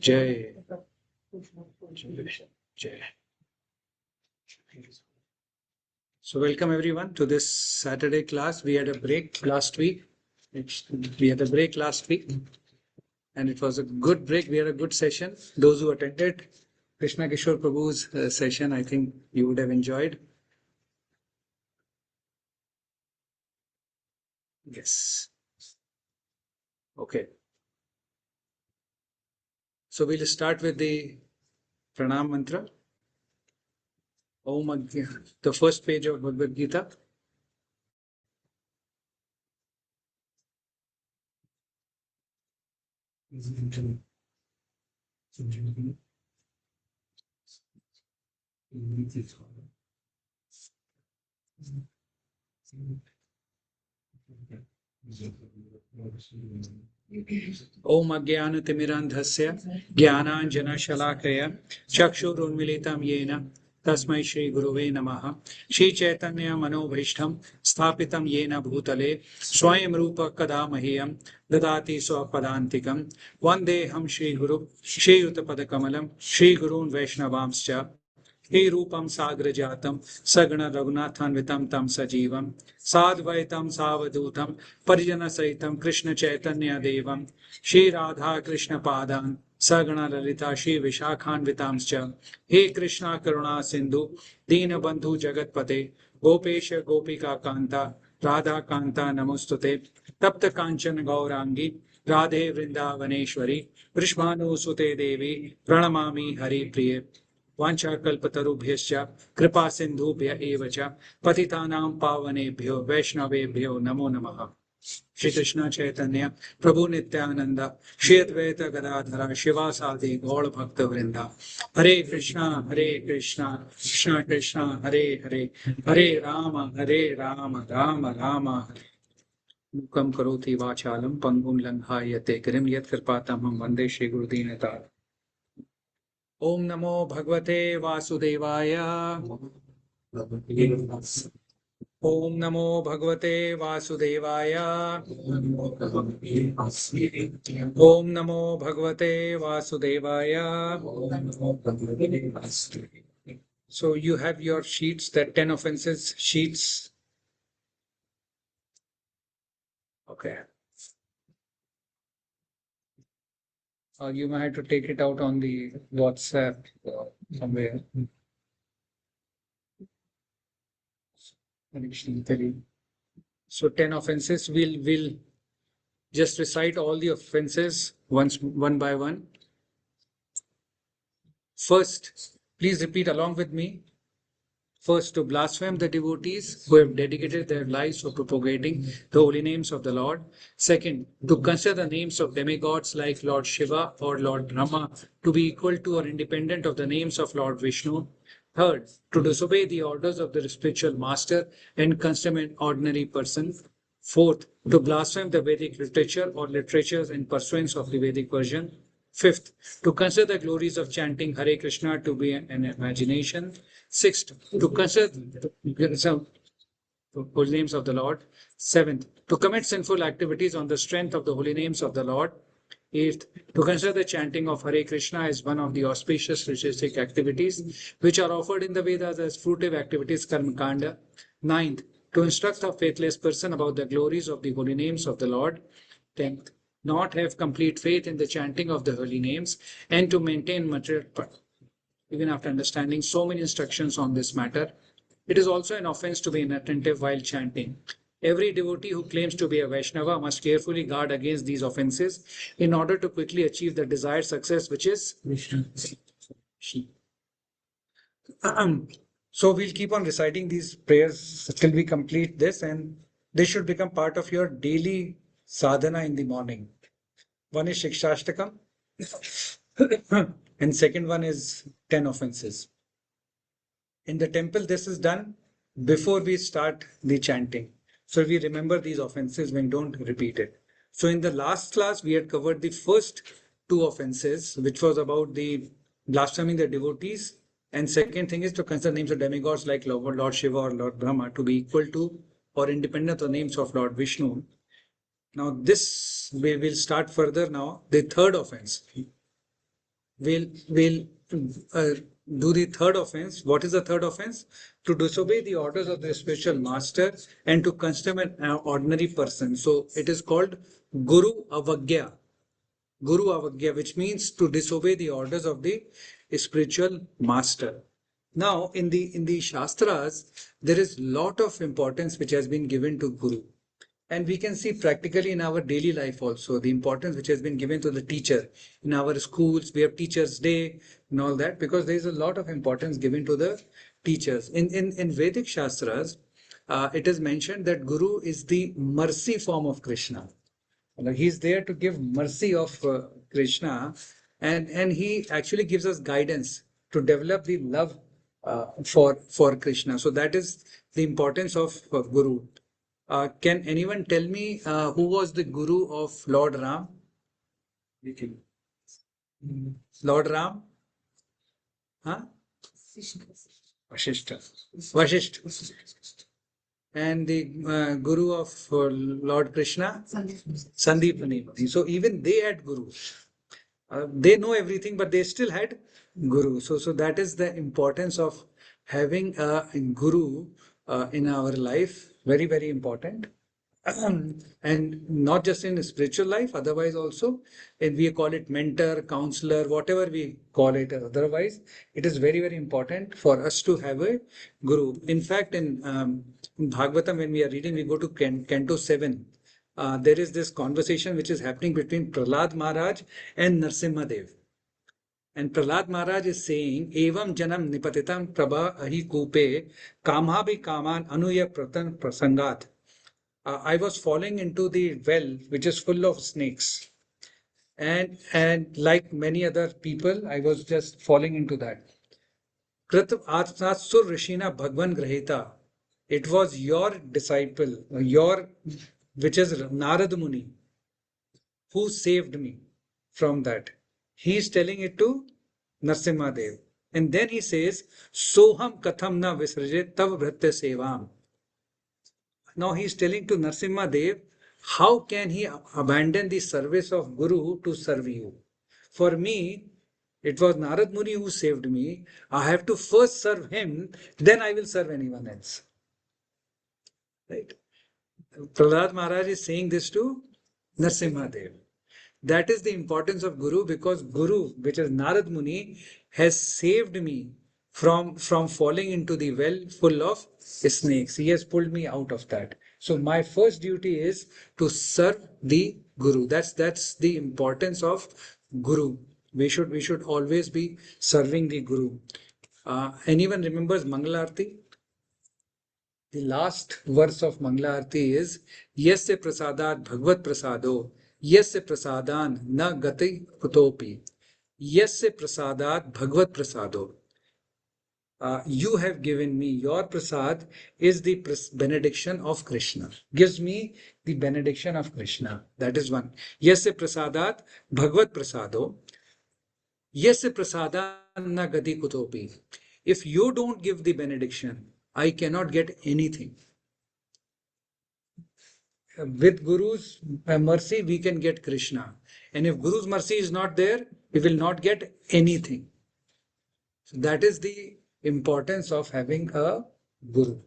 Jai. So welcome everyone to this Saturday class. We had a break last week. We had a break last week and it was a good break. We had a good session. Those who attended Krishna Kishore Prabhu's session, I think you would have enjoyed. Yes. Okay. So we'll start with the Pranam Mantra. Om Agya, the first page of Bhagavad Gita. Om Ajnanatimirandhasya Jnananjanashalakaya Chakshurunmilitam Yena Tasmai Shri Guruve Namaha Shri Chaitanya Manobhishtam Sthapitam Yena Bhutale Swayam Rupa Kadamahiyam Dadati Swapadantikam Vandeham Shri Guru Shri Yuttapadakamalam Shri Gurun Vaishnavamscha हे रूपम साग्र जातम सगण रघुनाथान्वितम तम सजीवम साद्वैतम सावधूतम परिजन सहितम कृष्ण चैतन्य देवम श्री राधा कृष्ण पादान सगण ललिता श्री विशाखान्वितांश्च हे कृष्णा करुणा सिंधु दीन बंधु जगतपते गोपेश गोपिका कांता राधा कांता नमोस्तुते तप्त कांचन गौरांगी राधे वृंदावनेश्वरी वृषभानुसुते देवी प्रणमामि हरिप्रिये वाञ्छाकल्पतरुभ्यश्च कृपा सिन्धुभ्य एव च पतितानां पावनेभ्यो वैष्णवेभ्यो नमो नमः। श्री कृष्ण चैतन्य प्रभु नित्यानंद श्री अद्वैत गदाधर शिवासादि गौड़ भक्त वृंदा हरे कृष्णा कृष्णा कृष्णा हरे हरे हरे राम राम राम हरे मुखं करोति वाचालं पंगुं लंघायते गिरिं यत्कृपातमहं वन्दे श्री गुरुदीनताम्। ओम नमो भगवते वासुदेवाय। ओम नमो भगवते वासुदेवाय। ओम नमो भगवते वासुदेवाय। So you have your sheets, the 10 offenses sheets. Okay. You might have to take it out on the WhatsApp somewhere. So 10 offenses. We'll just recite all the offenses one by one. First, please repeat along with me. First, to blaspheme the devotees who have dedicated their lives for propagating the holy names of the Lord. Second, to consider the names of demigods like Lord Shiva or Lord Brahma to be equal to or independent of the names of Lord Vishnu. Third, to disobey the orders of the spiritual master and consider an ordinary person. Fourth, to blaspheme the Vedic literature or literatures in pursuance of the Vedic version. Fifth, to consider the glories of chanting Hare Krishna to be an imagination. Sixth, to consider the holy names of the Lord. Seventh, to commit sinful activities on the strength of the holy names of the Lord. Eighth, to consider the chanting of Hare Krishna as one of the auspicious ritualistic activities which are offered in the Vedas as fruitive activities, Karma Kanda. Ninth, to instruct a faithless person about the glories of the holy names of the Lord. 10th, not have complete faith in the chanting of the holy names and to maintain material even after understanding so many instructions on this matter. It is also an offense to be inattentive while chanting. Every devotee who claims to be a Vaishnava must carefully guard against these offenses in order to quickly achieve the desired success, which is Vishnu. So we'll keep on reciting these prayers till we complete this, and they should become part of your daily sadhana in the morning. One is Shikshashtakam, And second one is 10 offenses. In the temple, this is done before we start the chanting. So we remember these offenses when don't repeat it. So in the last class, we had covered the first two offenses, which was about the blaspheming the devotees. And second thing is to consider names of demigods like Lord Shiva or Lord Brahma to be equal to or independent of the names of Lord Vishnu. Now this we will start further now. The third offense. We'll do the third offense. What is the third offense? To disobey the orders of the spiritual master and to consider an ordinary person. So it is called Guru Avagya. Guru Avagya, which means to disobey the orders of the spiritual master. Now, in the Shastras, there is lot of importance which has been given to Guru. And we can see practically in our daily life also the importance which has been given to the teacher. In our schools, we have Teachers' Day and all that because there is a lot of importance given to the teachers. In Vedic Shastras, it is mentioned that Guru is the mercy form of Krishna. He's there to give mercy of Krishna, and he actually gives us guidance to develop the love for Krishna. So that is the importance of Guru. Can anyone tell me who was the Guru of Lord Ram? Lord Ram? Huh? Vashishta. Vashishta. And the Guru of Lord Krishna? Sandeep Muni. So even they had gurus. They know everything, but they still had guru. So that is the importance of having a guru in our life. Very, very important. And not just in spiritual life, otherwise also, and we call it mentor, counselor, whatever we call it. Otherwise, it is very, very important for us to have a guru. In fact, in Bhagavatam, when we are reading, we go to Canto 7. There is this conversation which is happening between Prahlad Maharaj and Narsimha Dev. And Prahlad Maharaj is saying, Evam janam nipatitam prabha ahi kupe kamha bhi kaman anuya pratan prasangat. I was falling into the well which is full of snakes. And like many other people, I was just falling into that. Krit Atmatsur Rishina Bhagwan Grahita. It was your disciple, which is Narad Muni, who saved me from that. He is telling it to Narsimha Dev. And then he says, Soham Katham na Visraje Tav Bhratya Sevam. Now he is telling to Narsimha Dev, how can he abandon the service of Guru to serve you? For me, it was Narad Muni who saved me. I have to first serve him, then I will serve anyone else. Right? Prahlad Maharaj is saying this to Narsimha Dev. That is the importance of Guru, because Guru, which is Narad Muni, has saved me from falling into the well full of snakes. He has pulled me out of that. So my first duty is to serve the Guru. That's the importance of Guru. We should always be serving the Guru. Anyone remembers Mangala Arati? The last verse of Mangala Arati is Yasya prasadat bhagvat prasado Yasya prasadan na gati kutopi Yasya prasadat bhagvat prasado. You have given me, your prasad is the benediction of Krishna. Gives me the benediction of Krishna. That is one. Yasya prasadat bhagvat prasado Yasya prasadan na gati kutopi. If you don't give the benediction, I cannot get anything. With Guru's mercy, we can get Krishna. And if Guru's mercy is not there, we will not get anything. So that is the importance of having a Guru.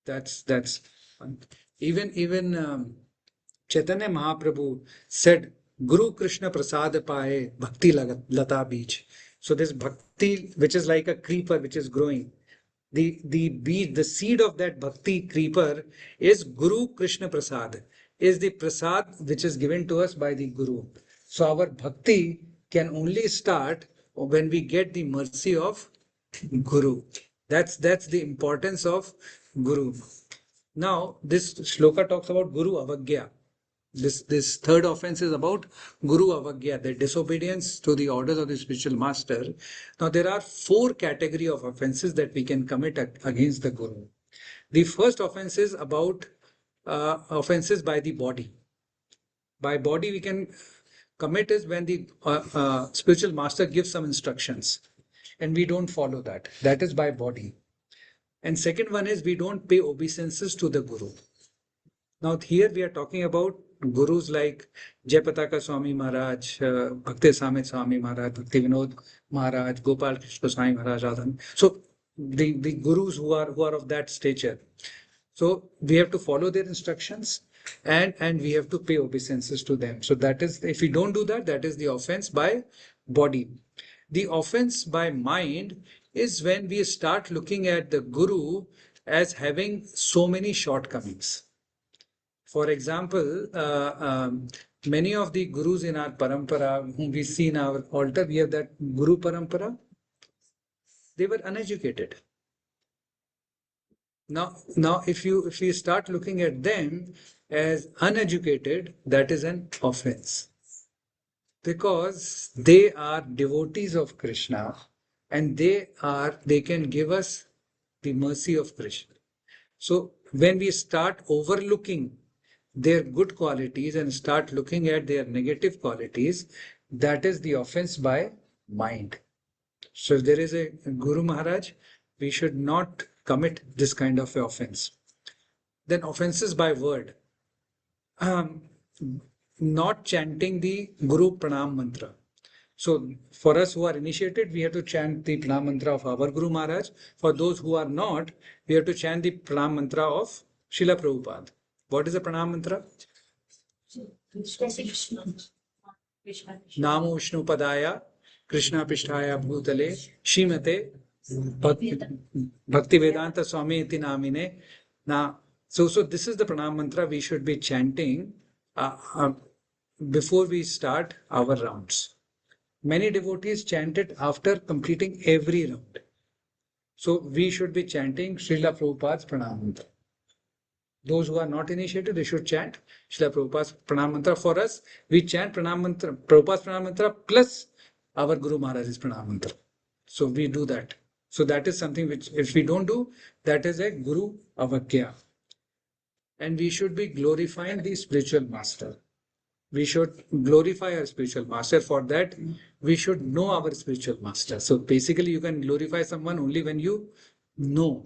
That's even Chaitanya Mahaprabhu said, Guru Krishna Prasad Paye Bhakti Lata Beach. So this bhakti, which is like a creeper which is growing, the bead, the seed of that bhakti creeper is Guru Krishna Prasad, is the prasad which is given to us by the Guru. So our bhakti can only start when we get the mercy of Guru. That's the importance of Guru. Now this shloka talks about Guru Avagya. This third offense is about Guru Avagya, the disobedience to the orders of the spiritual master. Now there are 4 categories of offenses that we can commit against the Guru. The first offense is about offenses by the body. By body we can commit is when the spiritual master gives some instructions and we don't follow that. That is by body. And second one is we don't pay obeisances to the Guru. Now here we are talking about gurus like Jayapataka Swami Maharaj, Bhakti Samit Swami Maharaj, Bhakti Vinod Maharaj, Gopal Krishna Swami Maharaj, Radhan. So the gurus who are of that stature. So we have to follow their instructions and we have to pay obeisances to them. So that is, if we don't do that, that is the offense by body. The offense by mind is when we start looking at the Guru as having so many shortcomings. For example, many of the gurus in our parampara, whom we see in our altar, we have that Guru parampara. They were uneducated. Now, if you start looking at them as uneducated, that is an offense, because they are devotees of Krishna, and they can give us the mercy of Krishna. So when we start overlooking their good qualities and start looking at their negative qualities, that is the offense by mind. So if there is a Guru Maharaj, we should not commit this kind of offense. Then offenses by word. Not chanting the Guru Pranam mantra. So for us who are initiated, we have to chant the Pranam mantra of our Guru Maharaj. For those who are not, we have to chant the Pranam mantra of Srila Prabhupada. What is the Pranam mantra? Namo Vishnu Padaya, Krishna Pishtaya Bhutale, Shrimate Bhakti Vedanta Swami iti namine. Now, so this is the Pranam mantra we should be chanting before we start our rounds. Many devotees chant it after completing every round. So we should be chanting Srila Prabhupada's Pranam mantra. Those who are not initiated, they should chant Srila Prabhupada's Pranam mantra. For us, we chant Pranam mantra, Prabhupada's Pranam mantra plus our Guru Maharaj's Pranam mantra. So we do that. So that is something which, if we don't do, that is a Guru Avagya. And we should be glorifying the spiritual master. We should glorify our spiritual master. For that, we should know our spiritual master. So basically, you can glorify someone only when you know.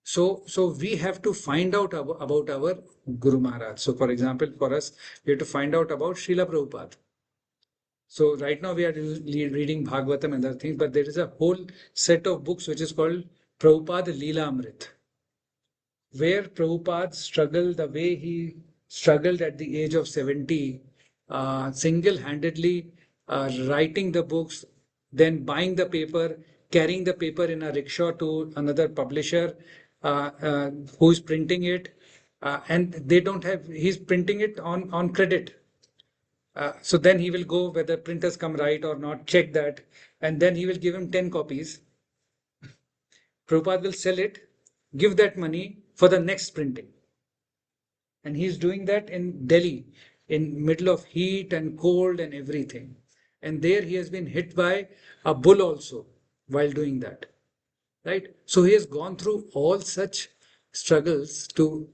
So we have to find out about our Guru Maharaj. So for example, for us, we have to find out about Srila Prabhupada. So right now we are reading Bhagavatam and other things, but there is a whole set of books which is called Prabhupada Leela Amrit, where Prabhupada struggled the way he struggled at the age of 70, single-handedly writing the books, then buying the paper, carrying the paper in a rickshaw to another publisher who is printing it, and they don't have, he's printing it on credit. So then he will go whether printers come right or not, check that, and then he will give him 10 copies. Prabhupada will sell it, give that money for the next printing. And he's doing that in Delhi, in middle of heat and cold and everything. And there he has been hit by a bull also while doing that. Right? So he has gone through all such struggles to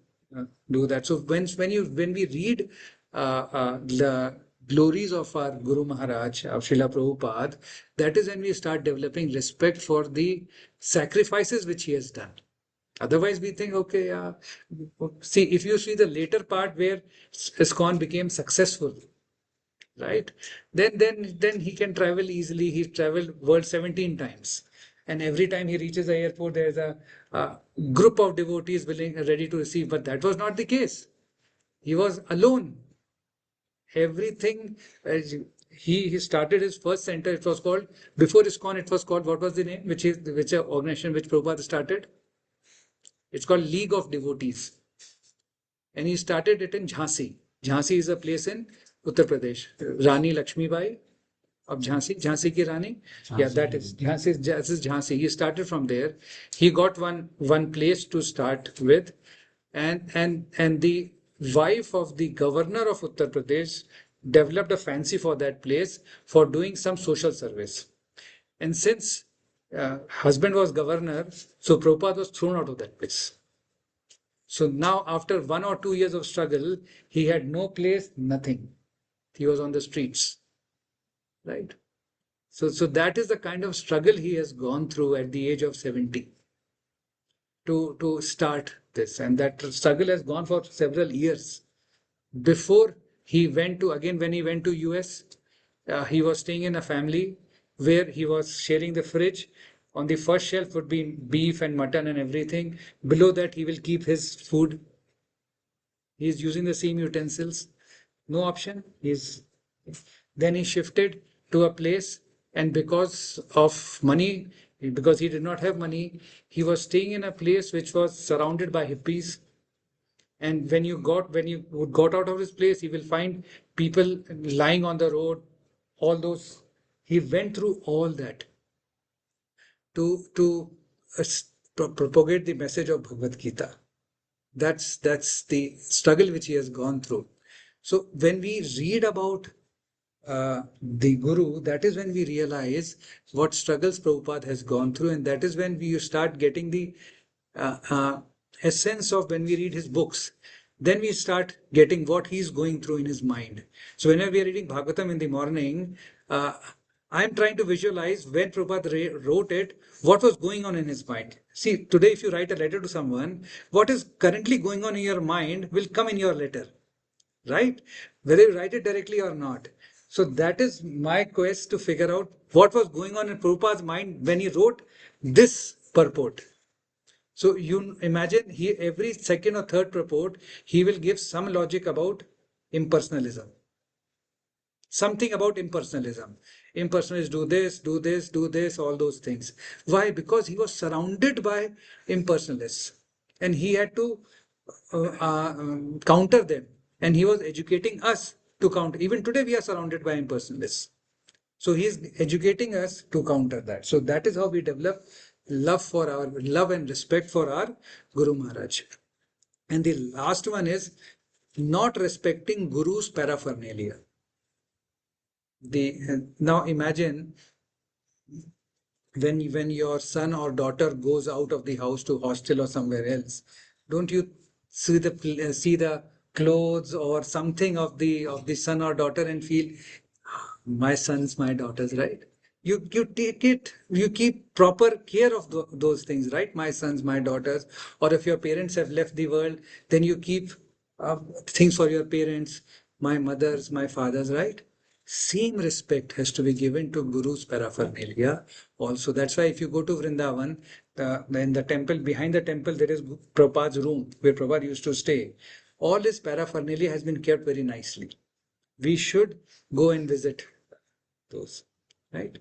do that. So when we read the glories of our Guru Maharaj, of Srila Prabhupada, that is when we start developing respect for the sacrifices which he has done. Otherwise, we think, okay, see, if you see the later part where ISKCON became successful, right? Then he can travel easily. He traveled world 17 times. And every time he reaches the airport, there's a group of devotees ready to receive. But that was not the case. He was alone. Everything, he started his first center. It was called, before ISKCON, it was called, what was the name? Which organization which Prabhupada started? It's called League of Devotees. And he started it in Jhansi. Jhansi is a place in Uttar Pradesh. Rani Lakshmibai of Jhansi, Jhansi ki Rani. Yeah, that is Jhansi. This is Jhansi. He started from there. He got one place to start with, and the wife of the governor of Uttar Pradesh developed a fancy for that place for doing some social service. And since husband was governor, so Prabhupada was thrown out of that place. So now after 1 or 2 years of struggle, he had no place, nothing. He was on the streets, right? So that is the kind of struggle he has gone through at the age of 70 to start this. And that struggle has gone for several years. Before he went to, again, when he went to US, he was staying in a family where he was sharing the fridge. On the first shelf would be beef and mutton and everything. Below that, he will keep his food. He is using the same utensils. No option. Then he shifted to a place, and because of money, because he did not have money, he was staying in a place which was surrounded by hippies. And when you got out of his place, he will find people lying on the road, all those. He went through all that to propagate the message of Bhagavad Gita. That's the struggle which he has gone through. So when we read about the Guru, that is when we realize what struggles Prabhupada has gone through, and that is when we start getting the uh, uh, essence of when we read his books. Then we start getting what he's going through in his mind. So whenever we are reading Bhagavatam in the morning, I'm trying to visualize when Prabhupada wrote it, what was going on in his mind. See, today if you write a letter to someone, what is currently going on in your mind will come in your letter, right? Whether you write it directly or not. So that is my quest to figure out what was going on in Prabhupada's mind when he wrote this purport. So you imagine every second or third purport, he will give some logic about impersonalism. Something about impersonalism. Impersonalists do this, do this, do this, all those things. Why? Because he was surrounded by impersonalists and he had to counter them. And he was educating us to counter. Even today, we are surrounded by impersonalists. So he is educating us to counter that. So that is how we develop love and respect for our Guru Maharaj. And the last one is not respecting Guru's paraphernalia. Now imagine when your son or daughter goes out of the house to hostel or somewhere else, don't you see the clothes or something of the son or daughter and feel my sons, my daughters, right? You take it, you keep proper care of those things, right? My sons, my daughters. Or if your parents have left the world, then you keep things for your parents, my mothers, my fathers, right? Same respect has to be given to Guru's paraphernalia also. That's why if you go to Vrindavan, in the temple, behind the temple, there is Prabhupada's room where Prabhupada used to stay. All his paraphernalia has been kept very nicely. We should go and visit those, right?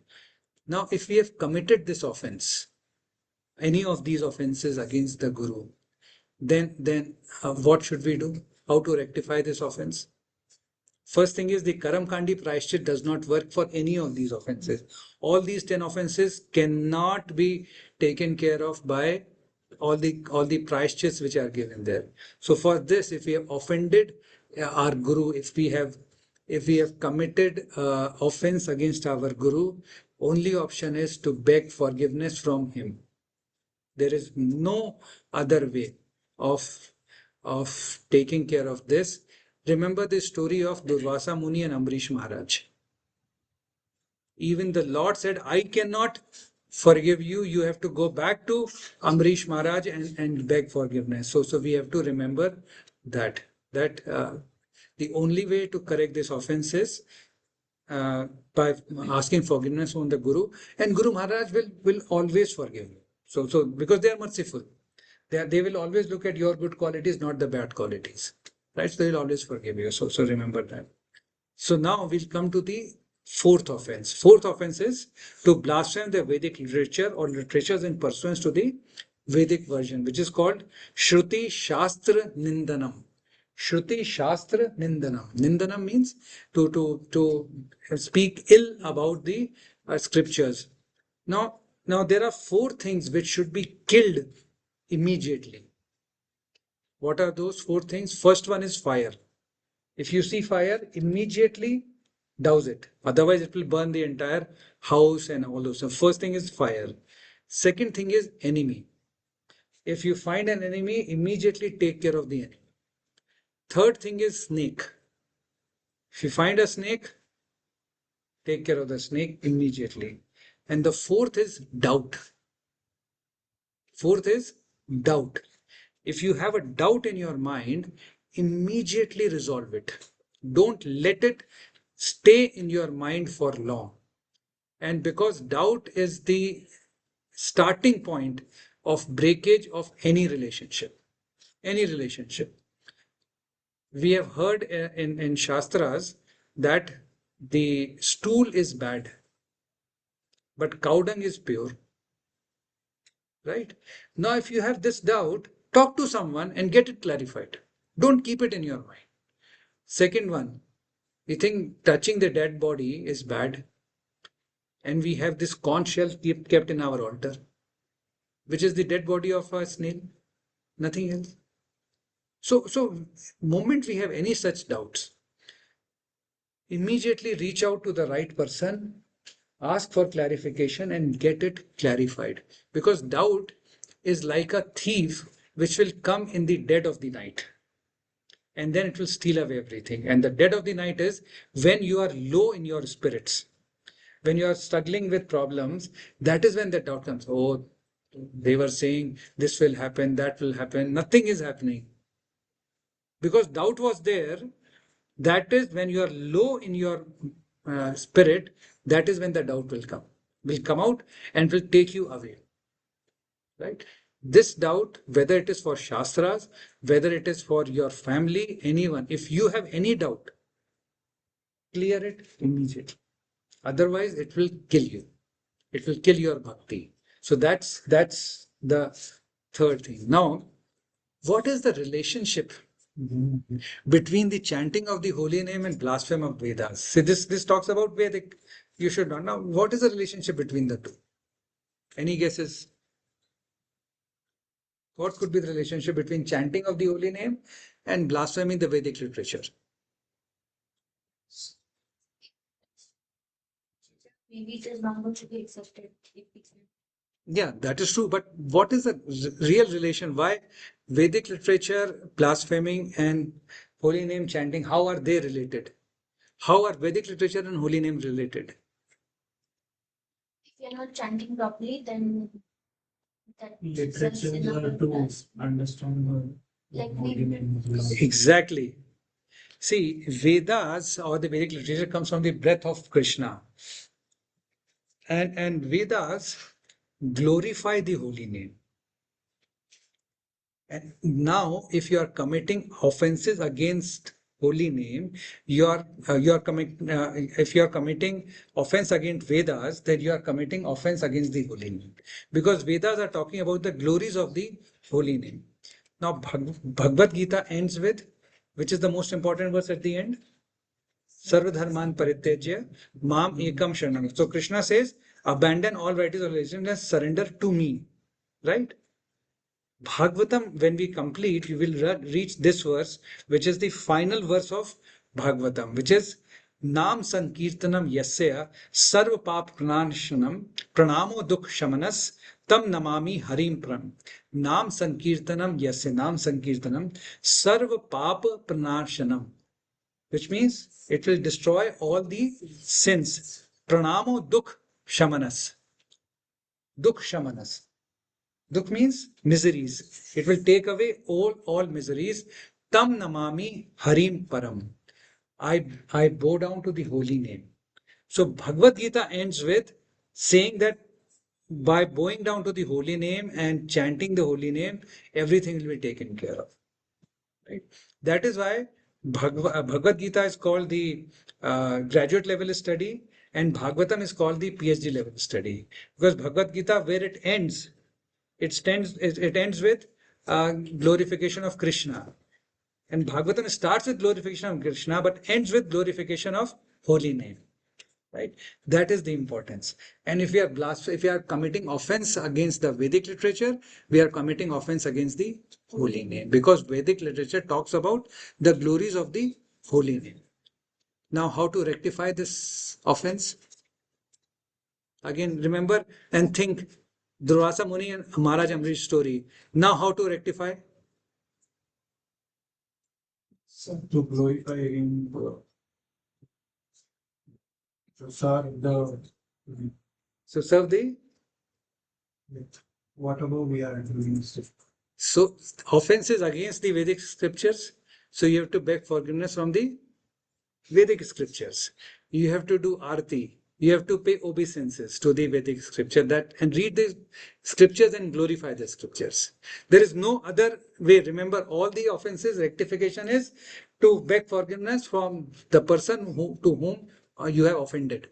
Now, if we have committed this offense, any of these offenses against the Guru, then what should we do? How to rectify this offense? First thing is the Karam Kandi Prayashchit does not work for any of these offenses. All these 10 offenses cannot be taken care of by all the Prayashchits which are given there. So for this, if we have offended our Guru, if we have committed offense against our Guru, only option is to beg forgiveness from him. There is no other way of taking care of this. Remember the story of Durvasa Muni and Ambrish Maharaj. Even the Lord said, I cannot forgive you. You have to go back to Ambrish Maharaj and beg forgiveness. So we have to remember that the only way to correct this offense is by asking forgiveness from the Guru, and Guru Maharaj will always forgive you. So because they are merciful, they will always look at your good qualities, not the bad qualities, right? So they will always forgive you. So remember that. So now we'll come to the fourth offense. Fourth offense is to blaspheme the Vedic literature or literatures in pursuance to the Vedic version, which is called Shruti Shastra Nindanam. Shruti Shastra Nindanam. Nindanam means to speak ill about the scriptures. Now there are four things which should be killed immediately. What are those 4 things? First one is fire. If you see fire, immediately douse it. Otherwise, it will burn the entire house and all those. So first thing is fire. Second thing is enemy. If you find an enemy, immediately take care of the enemy. Third thing is snake. If you find a snake, take care of the snake immediately. And the fourth is doubt. Fourth is doubt. If you have a doubt in your mind, immediately resolve it. Don't let it stay in your mind for long. And because doubt is the starting point of breakage of any relationship. Any relationship. We have heard in Shastras that the stool is bad, but cow dung is pure. Right? Now, if you have this doubt, talk to someone and get it clarified. Don't keep it in your mind. Second one, you think touching the dead body is bad, and we have this conch shell kept in our altar, which is the dead body of a snail, nothing else. So moment we have any such doubts, immediately reach out to the right person, ask for clarification and get it clarified. Because doubt is like a thief which will come in the dead of the night. And then it will steal away everything. And the dead of the night is when you are low in your spirits. When you are struggling with problems, that is when the doubt comes. Oh, they were saying this will happen, that will happen. Nothing is happening. Because doubt was there. That is when you are low in your spirit, that is when the doubt will come out and will take you away. Right? This doubt, whether it is for Shastras, whether it is for your family, anyone, if you have any doubt, clear it immediately. Otherwise, it will kill you. It will kill your bhakti. So that's the third thing. Now, what is the relationship between the chanting of the holy name and blasphemy of Vedas? See, this talks about Vedic. You should know. Now, what is the relationship between the two? Any guesses? What could be the relationship between chanting of the holy name and blaspheming the Vedic literature? Maybe it is not going to be accepted if we can. Yeah, that is true. But what is the real relation? Why Vedic literature, blaspheming, and holy name chanting, how are they related? How are Vedic literature and holy name related? If you're not chanting properly, then that Literatures results in are a to understand the like holy we name of Lord. Exactly. See, Vedas or the Vedic literature comes from the breath of Krishna. And Vedas glorify the holy name. And now, if you are committing offenses against holy name, you are committing. If you are committing offense against Vedas, then you are committing offense against the holy name, because Vedas are talking about the glories of the holy name. Now, Bhagavad Gita ends with, which is the most important verse at the end? Sarvadharman parityajya mam ekam sharanam. So Krishna says, abandon all varieties of religion and surrender to me. Right? Bhagavatam, when we complete, we will reach this verse, which is the final verse of Bhagavatam, which is Nam Sankirtanam Yasya Sarva Pap Pranashanam Pranamo Dukh Shamanas Tam Namami Harim Pram. Nam Sankirtanam Yasya Nam Sankirtanam Sarva Pap Pranashanam, which means it will destroy all the sins. Pranamo Dukh Shamanas. Dukh Shamanas. Dukh means miseries. It will take away all miseries. Tam namami harim param. I bow down to the holy name. So Bhagavad Gita ends with saying that by bowing down to the holy name and chanting the holy name, everything will be taken care of. Right? That is why Bhagavad Gita is called the graduate level study and Bhagavatam is called the PhD level study. Because Bhagavad Gita, where it ends, it ends with glorification of Krishna. And Bhagavatam starts with glorification of Krishna, but ends with glorification of holy name. Right? That is the importance. And if we are committing offense against the Vedic literature, we are committing offense against the holy name, because Vedic literature talks about the glories of the holy name. Now, how to rectify this offense? Again, remember and think Durvasa Muni and Maharaj Amrish story. Now, how to rectify? So to glorify in to serve the So, serve the. whatever we are doing. So, offense is against the Vedic scriptures. So, you have to beg forgiveness from the Vedic scriptures. You have to do arti. You have to pay obeisances to the Vedic scripture that and read the scriptures and glorify the scriptures. There is no other way. Remember, all the offenses, rectification is to beg forgiveness from the person to whom you have offended.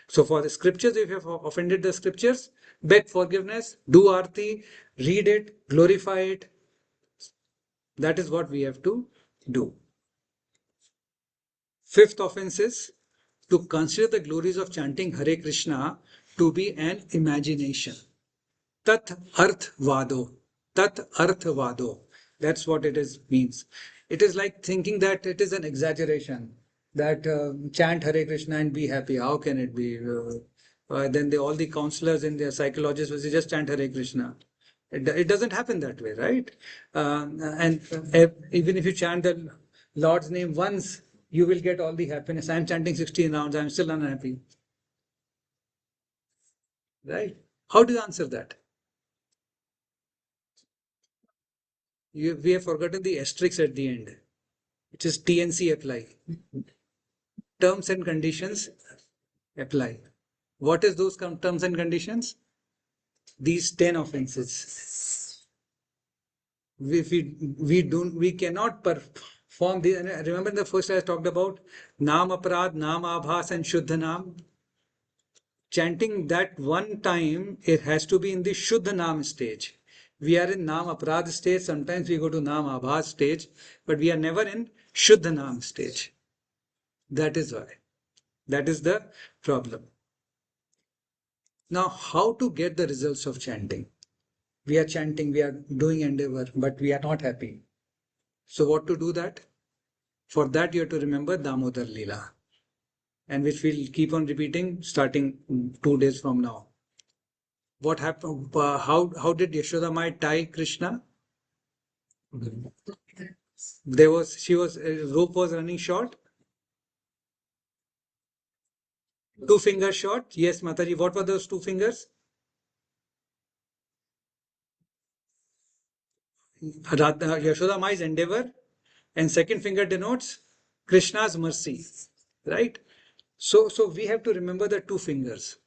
So for the scriptures, if you have offended the scriptures, beg forgiveness, do arti, read it, glorify it. That is what we have to do. Fifth offense is to consider the glories of chanting Hare Krishna to be an imagination. Tat arth vado. Tat arth vado. That's what it is means. It is like thinking that it is an exaggeration. That chant Hare Krishna and be happy. How can it be? Then all the counselors and the psychologists will say just chant Hare Krishna. It doesn't happen that way, right? Even if you chant the Lord's name once, you will get all the happiness. I'm chanting 16 rounds, I'm still unhappy. Right? How do you answer that? We have forgotten the asterisk at the end, which is TNC apply. Terms and conditions apply. What is those terms and conditions? These 10 offenses. We cannot perform the. Remember in the first I talked about Naam Aparad, Naam Abhas, and Shuddha Naam. Chanting that one time, it has to be in the Shuddha Naam stage. We are in Naam Aparad stage, sometimes we go to Naam Abhas stage, but we are never in Shuddha Naam stage. That is why. That is the problem. Now, how to get the results of chanting? We are chanting, we are doing endeavor, but we are not happy. So what to do that? For that, you have to remember Damodar Leela, and which we'll keep on repeating starting 2 days from now. What happened? How did Yashoda Mai tie Krishna? Rope was running short. 2 fingers short. Yes, Mataji. What were those 2 fingers? Yashoda Mai's endeavor, and second finger denotes Krishna's mercy, right? So we have to remember the 2 fingers,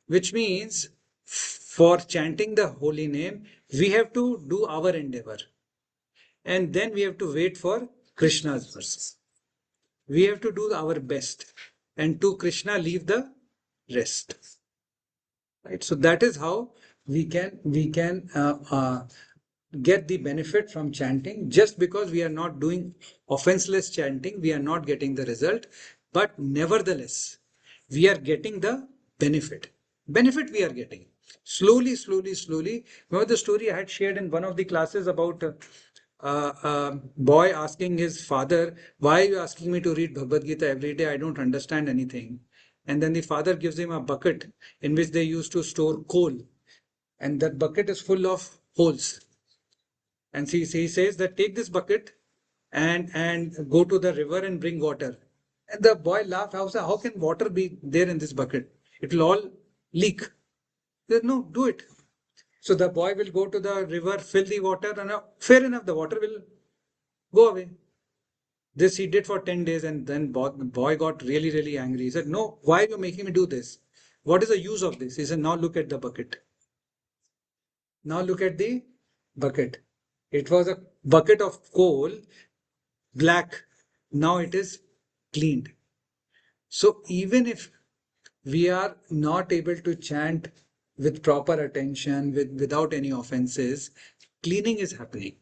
which means for chanting the holy name, we have to do our endeavor, and then we have to wait for Krishna's mercy. We have to do our best, and to Krishna leave the rest. Right. So that is how we can get the benefit from chanting. Just because we are not doing offenseless chanting, we are not getting the result, but nevertheless, we are getting the benefit. Benefit we are getting. Slowly. Remember the story I had shared in one of the classes about boy asking his father, why are you asking me to read Bhagavad Gita every day? I don't understand anything. And then the father gives him a bucket in which they used to store coal. And that bucket is full of holes. And he says that take this bucket and go to the river and bring water. And the boy laughed. How can water be there in this bucket? It will all leak. He said, no, do it. So the boy will go to the river, fill the water, and fair enough, the water will go away. This he did for 10 days, and then the boy got really angry. He said, no, why are you making me do this? What is the use of this? He said, now look at the bucket. Now look at the bucket. It was a bucket of coal, black. Now it is cleaned. So even if we are not able to chant with proper attention, without any offenses, cleaning is happening.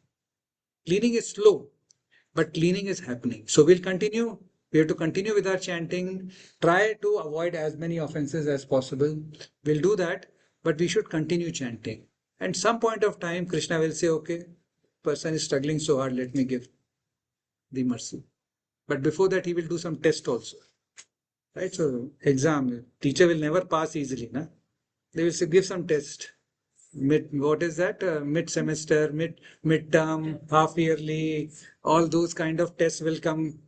Cleaning is slow, but cleaning is happening. So we'll continue. We have to continue with our chanting. Try to avoid as many offenses as possible. We'll do that, but we should continue chanting. And some point of time, Krishna will say, okay, person is struggling so hard, let me give the mercy. But before that, he will do some test also. Right? So exam, teacher will never pass easily. Na? They will give some test. What is that? Mid semester, mid-term, half yearly, all those kind of tests will come.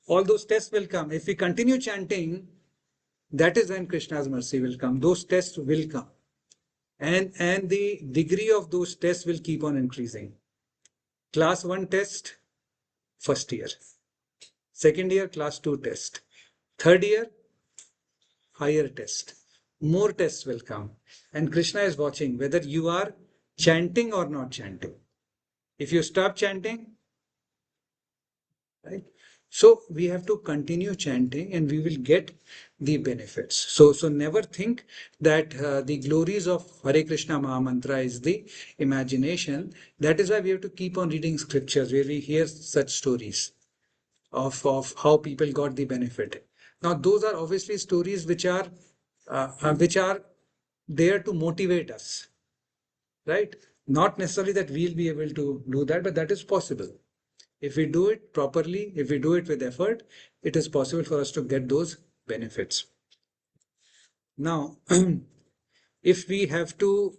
All those tests will come. If we continue chanting, that is when Krishna's mercy will come. Those tests will come. And the degree of those tests will keep on increasing. Class 1 test, first year. Second year, class 2 test. Third year, higher test. More tests will come. And Krishna is watching whether you are chanting or not chanting. If you stop chanting, right? So we have to continue chanting and we will get the benefits. So never think that the glories of Hare Krishna Mahamantra is the imagination. That is why we have to keep on reading scriptures where we hear such stories of how people got the benefit. Now, those are obviously stories which are there to motivate us, right? Not necessarily that we'll be able to do that, but that is possible. If we do it properly, if we do it with effort, it is possible for us to get those benefits. Now, if we have to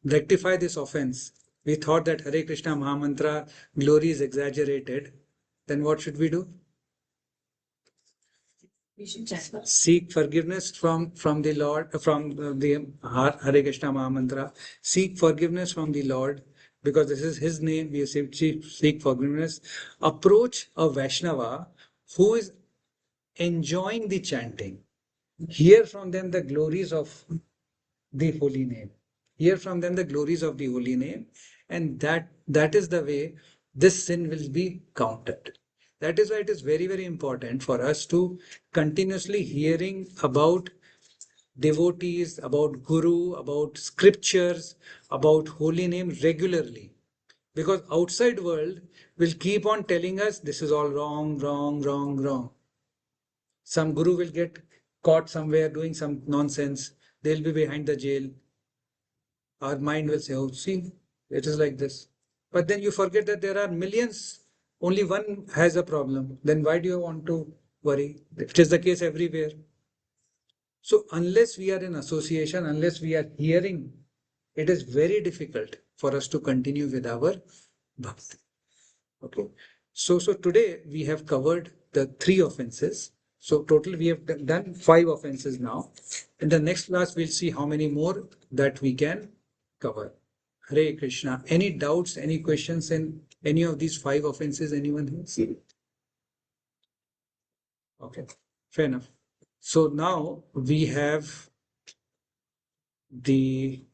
rectify this offense, we thought that Hare Krishna Mahamantra glory is exaggerated, then what should we do? We should chant. Seek forgiveness from the Lord, from the Hare Krishna Mahamantra. Seek forgiveness from the Lord, because this is his name. We seek forgiveness. Approach a Vaishnava who is enjoying the chanting. Hear from them the glories of the holy name. Hear from them the glories of the holy name, and that is the way this sin will be counted. That is why it is very, very important for us to continuously hearing about devotees, about Guru, about scriptures, about holy name regularly. Because outside world will keep on telling us this is all wrong, wrong, wrong, wrong. Some Guru will get caught somewhere doing some nonsense. They'll be behind the jail. Our mind will say, oh, see, it is like this. But then you forget that there are millions, only one has a problem. Then why do you want to worry? It is the case everywhere. So unless we are in association, unless we are hearing, it is very difficult for us to continue with our bhakti. Okay. So today we have covered the 3 offenses. So total we have done 5 offenses now. In the next class, we'll see how many more that we can cover. Hare Krishna. Any doubts, any questions in any of these 5 offenses anyone has? Okay, fair enough. So now we have the